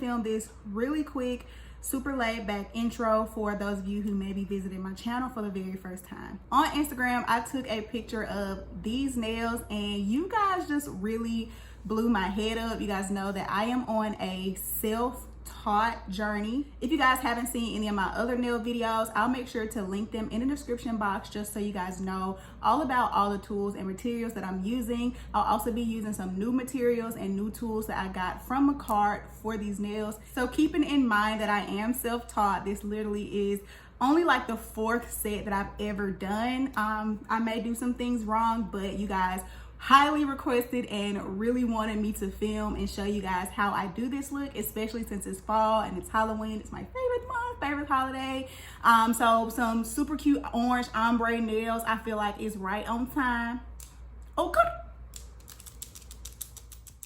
film this really quick, super laid back intro for those of you who may be visiting my channel for the very first time. On Instagram, I took a picture of these nails and you guys just really blew my head up. You guys know that I am on a self-taught journey. If you guys haven't seen any of my other nail videos, I'll make sure to link them in the description box just so you guys know all about all the tools and materials that I'm using. I'll also be using some new materials and new tools that I got from a card for these nails. So keeping in mind that I am self-taught, this literally is only like the 4th set that I've ever done. I may do some things wrong, but you guys highly requested and really wanted me to film and show you guys how I do this look, especially since it's fall and it's Halloween. It's my favorite month, favorite holiday. So some super cute orange ombre nails I feel like is right on time. Okay.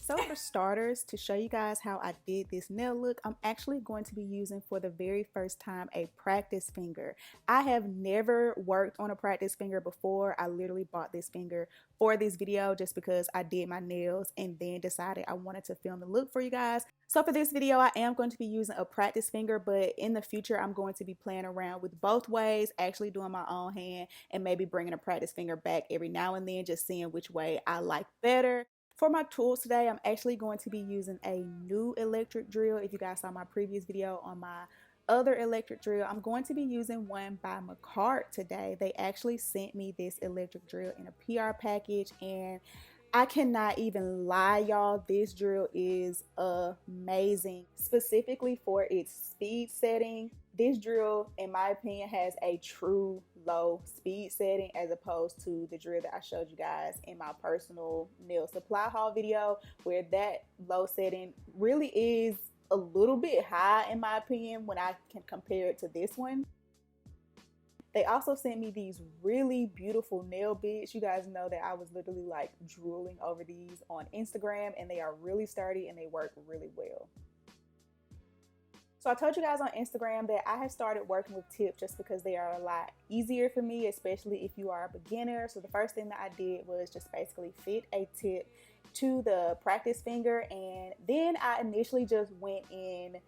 So for starters, to show you guys how I did this nail look, I'm actually going to be using for the very first time a practice finger. I have never worked on a practice finger before. I literally bought this finger for this video just because I did my nails and then decided I wanted to film the look for you guys. So for this video, I am going to be using a practice finger, but in the future, I'm going to be playing around with both ways, actually doing my own hand and maybe bringing a practice finger back every now and then, just seeing which way I like better. For my tools today, I'm actually going to be using a new electric drill. If you guys saw my previous video on my other electric drill, I'm going to be using one by Macart today. They actually sent me this electric drill in a PR package and I cannot even lie, y'all, this drill is amazing. Specifically for its speed setting, this drill, in my opinion, has a true low speed setting as opposed to the drill that I showed you guys in my personal nail supply haul video, where that low setting really is a little bit high in my opinion when I can compare it to this one. They also sent me these really beautiful nail bits. You guys know that I was literally like drooling over these on Instagram, and they are really sturdy and they work really well. So I told you guys on Instagram that I have started working with tips just because they are a lot easier for me, especially if you are a beginner. So the first thing that I did was just basically fit a tip to the practice finger, and then I initially just went in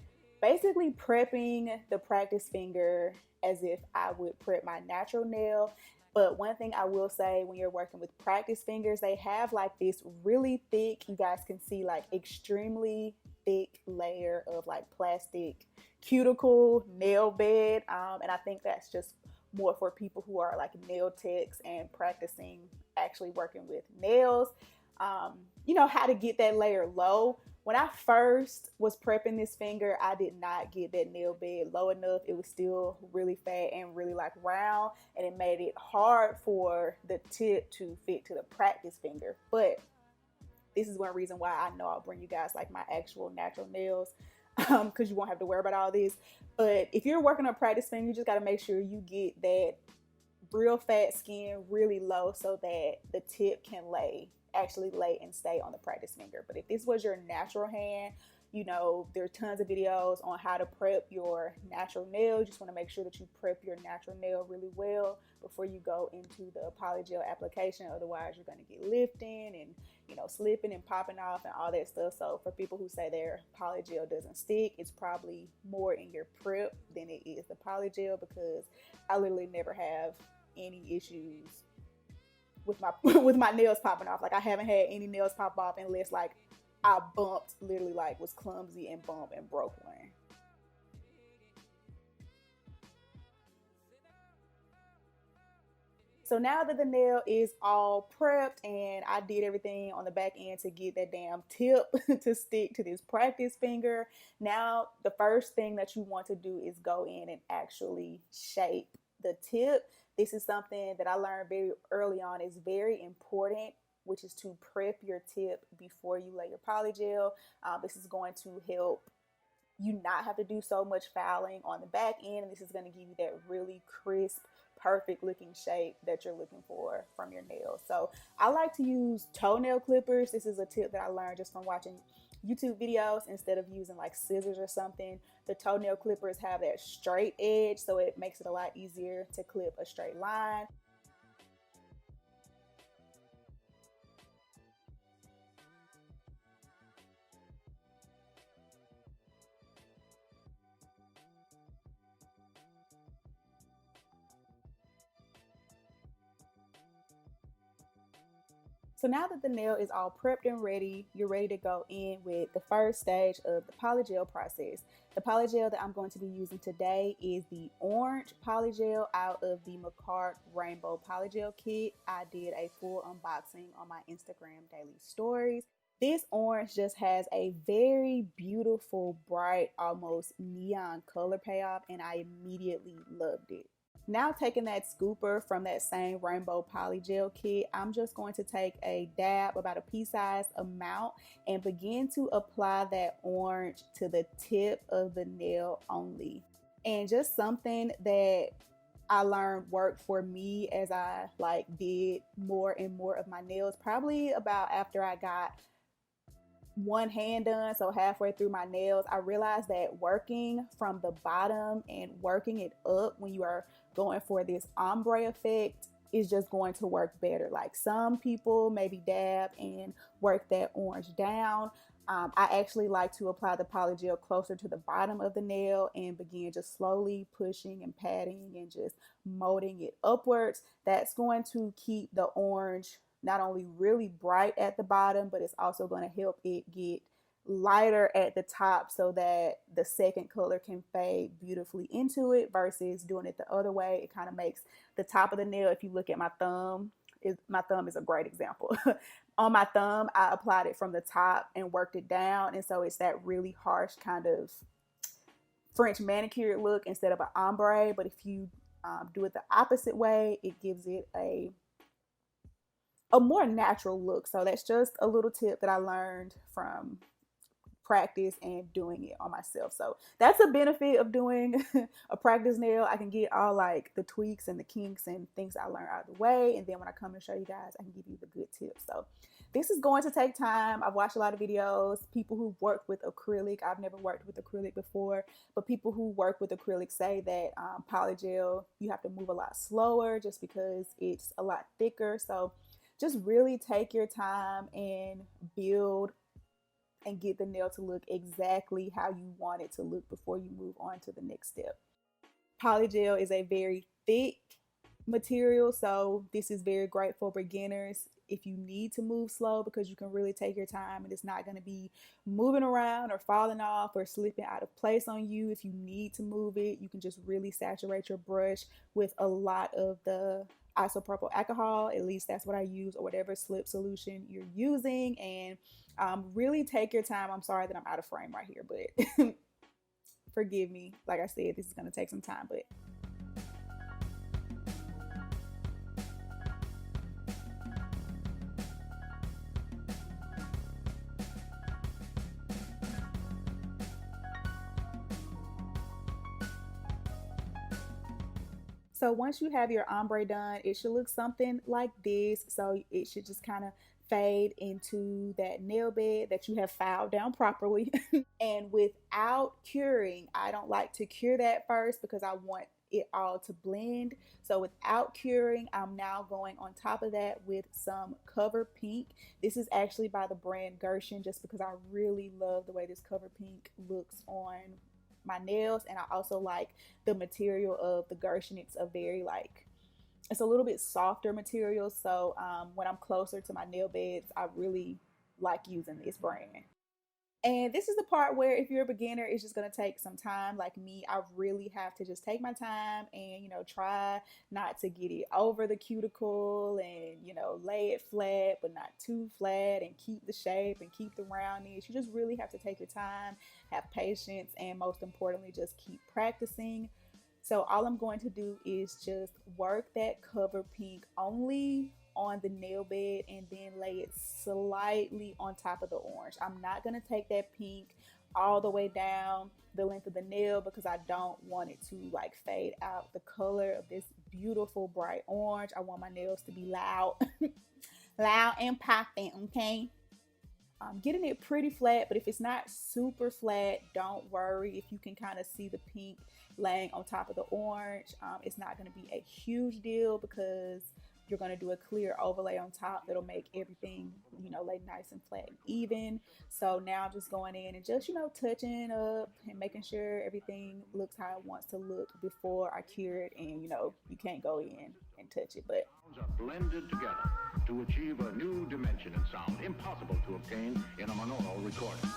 basically prepping the practice finger as if I would prep my natural nail. But one thing I will say, when you're working with practice fingers, they have like this really thick, you guys can see, like extremely thick layer of like plastic cuticle nail bed, and I think that's just more for people who are like nail techs and practicing actually working with nails. You know how to get that layer low. When I first was prepping this finger, I did not get that nail bed low enough. It was still really fat and really like round, and it made it hard for the tip to fit to the practice finger. But this is one reason why I know I'll bring you guys like my actual natural nails, because you won't have to worry about all this. But if you're working on practice finger, you just got to make sure you get that real fat skin really low so that the tip can actually lay and stay on the practice finger. But if this was your natural hand, you know, there are tons of videos on how to prep your natural nail. You just want to make sure that you prep your natural nail really well before you go into the polygel application. Otherwise, you're going to get lifting and, you know, slipping and popping off and all that stuff. So for people who say their polygel doesn't stick, it's probably more in your prep than it is the polygel, because I literally never have any issues with my nails popping off. Like, I haven't had any nails pop off unless like I bumped, literally like was clumsy and bumped and broke one. So now that the nail is all prepped and I did everything on the back end to get that damn tip to stick to this practice finger, now the first thing that you want to do is go in and actually shape the tip. This is something that I learned very early on is very important, which is to prep your tip before you lay your polygel. This is going to help you not have to do so much fouling on the back end, and this is going to give you that really crisp, perfect looking shape that you're looking for from your nails. So I like to use toenail clippers. This is a tip that I learned just from watching YouTube videos. Instead of using like scissors or something, the toenail clippers have that straight edge, so it makes it a lot easier to clip a straight line. So now that the nail is all prepped and ready, you're ready to go in with the first stage of the polygel process. The polygel that I'm going to be using today is the orange polygel out of the Macart Rainbow Polygel Kit. I did a full unboxing on my Instagram daily stories. This orange just has a very beautiful, bright, almost neon color payoff, and I immediately loved it. Now taking that scooper from that same Rainbow Polygel kit, I'm just going to take a dab, about a pea-sized amount, and begin to apply that orange to the tip of the nail only. And just something that I learned worked for me as I did more and more of my nails, probably about after I got one hand done, so halfway through my nails, I realized that working from the bottom and working it up when you are going for this ombre effect is just going to work better. Like, some people maybe dab and work that orange down. I actually like to apply the polygel closer to the bottom of the nail and begin just slowly pushing and patting and just molding it upwards. That's going to keep the orange not only really bright at the bottom, but it's also going to help it get lighter at the top so that the second color can fade beautifully into it, versus doing it the other way. It kind of makes the top of the nail, if you look at my thumb, my thumb is a great example. On my thumb, I applied it from the top and worked it down, and so it's that really harsh kind of French manicured look instead of an ombre. But if you do it the opposite way, it gives it a more natural look. So that's just a little tip that I learned from practice and doing it on myself. So that's a benefit of doing a practice nail. I can get all the tweaks and the kinks and things I learned out of the way, and then when I come and show you guys, I can give you the good tips. So this is going to take time. I've watched a lot of videos, people who work with acrylic. I've never worked with acrylic before, but people who work with acrylic say that polygel, you have to move a lot slower just because it's a lot thicker. So just really take your time and build and get the nail to look exactly how you want it to look before you move on to the next step. Polygel is a very thick material, so this is very great for beginners if you need to move slow, because you can really take your time and it's not going to be moving around or falling off or slipping out of place on you. If you need to move it, you can just really saturate your brush with a lot of the isopropyl alcohol. At least that's what I use, or whatever slip solution you're using, and really take your time. I'm sorry that I'm out of frame right here, but forgive me. Like I said, this is going to take some time, but so once you have your ombre done, it should look something like this. So it should just kind of fade into that nail bed that you have filed down properly. And without curing, I don't like to cure that first because I want it all to blend. So without curing, I'm now going on top of that with some Cover Pink. This is actually by the brand Gershon, just because I really love the way this Cover Pink looks on my nails, and I also like the material of the Gershon. It's a very it's a little bit softer material, so when I'm closer to my nail beds, I really like using this brand. And this is the part where, if you're a beginner, it's just going to take some time. Like me, I really have to just take my time and, try not to get it over the cuticle, and, lay it flat, but not too flat, and keep the shape and keep the roundness. You just really have to take your time, have patience, and most importantly, just keep practicing. So all I'm going to do is just work that Cover Pink only on the nail bed and then lay it slightly on top of the orange. I'm not going to take that pink all the way down the length of the nail because I don't want it to fade out the color of this beautiful bright orange. I want my nails to be loud, loud and popping, okay? Getting it pretty flat, but if it's not super flat, don't worry. If you can kind of see the pink laying on top of the orange, it's not going to be a huge deal, because you're going to do a clear overlay on top that'll make everything, you know, lay nice and flat and even. So now I'm just going in and just, you know, touching up and making sure everything looks how it wants to look before I cure it. And, you know, you can't go in and touch it, but are blended together to achieve a new dimension in sound impossible to obtain in a monaural recording.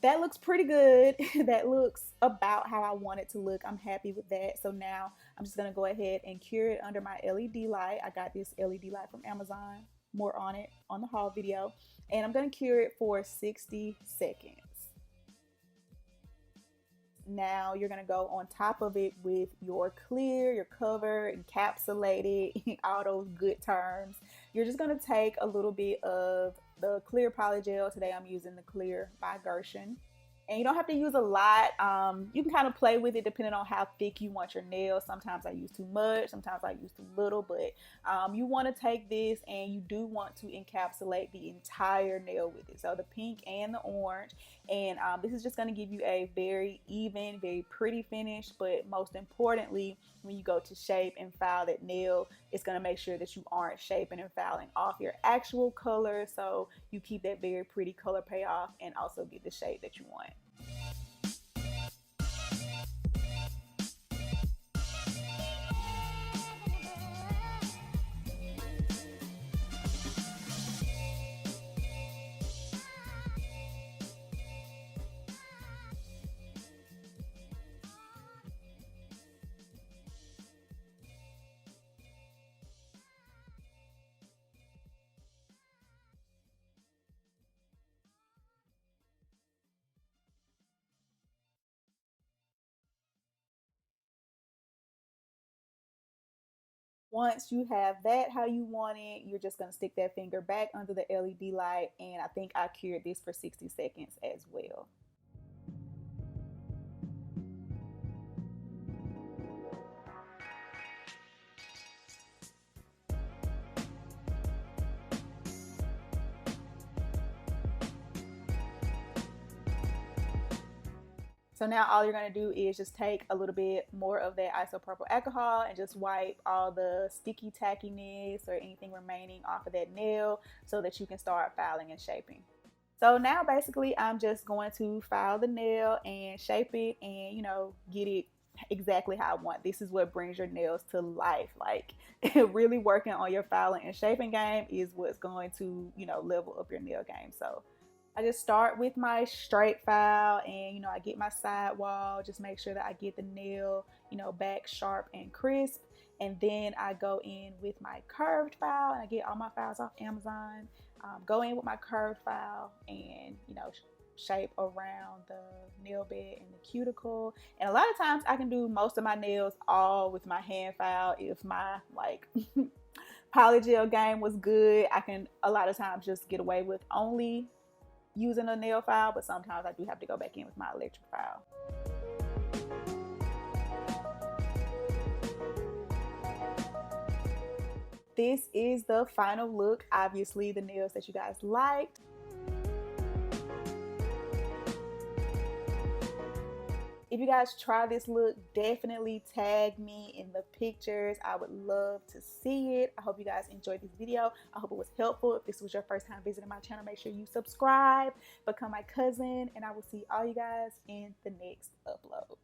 that looks pretty good. That looks about how I want it to look. I'm happy with that. So now I'm just gonna go ahead and cure it under my LED light. I got this LED light from Amazon. More on it on the haul video. And I'm gonna cure it for 60 seconds. Now you're gonna go on top of it with your clear, your cover, encapsulated, all those good terms. You're just gonna take a little bit of the clear polygel. Today I'm using the clear by Gershon. And you don't have to use a lot. You can kind of play with it depending on how thick you want your nails. Sometimes I use too much, sometimes I use too little, but you want to take this and you do want to encapsulate the entire nail with it. So the pink and the orange. And this is just going to give you a very even, very pretty finish. But most importantly, when you go to shape and file that nail, it's going to make sure that you aren't shaping and filing off your actual color. So you keep that very pretty color payoff and also get the shape that you want. Once you have that how you want it, you're just going to stick that finger back under the LED light, and I think I cured this for 60 seconds as well. So now all you're going to do is just take a little bit more of that isopropyl alcohol and just wipe all the sticky tackiness or anything remaining off of that nail so that you can start filing and shaping. So now basically I'm just going to file the nail and shape it and, you know, get it exactly how I want. This is what brings your nails to life. Like really working on your filing and shaping game is what's going to, you know, level up your nail game. So I just start with my straight file and, you know, I get my sidewall, just make sure that I get the nail, you know, back sharp and crisp. And then I go in with my curved file and I get all my files off Amazon. Go in with my curved file and, you know, shape around the nail bed and the cuticle. And a lot of times I can do most of my nails all with my hand file. If my like polygel game was good, I can a lot of times just get away with only using a nail file, but sometimes I do have to go back in with my electric file. This is the final look. Obviously the nails that you guys liked. If you guys try this look, definitely tag me in the pictures. I would love to see it. I hope you guys enjoyed this video. I hope it was helpful. If this was your first time visiting my channel, make sure you subscribe, become my cousin, and I will see all you guys in the next upload.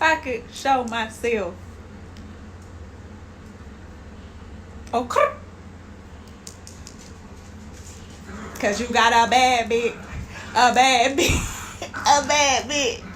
I could show myself. Okay. Cause you got a bad bitch. A bad bitch. A bad bitch.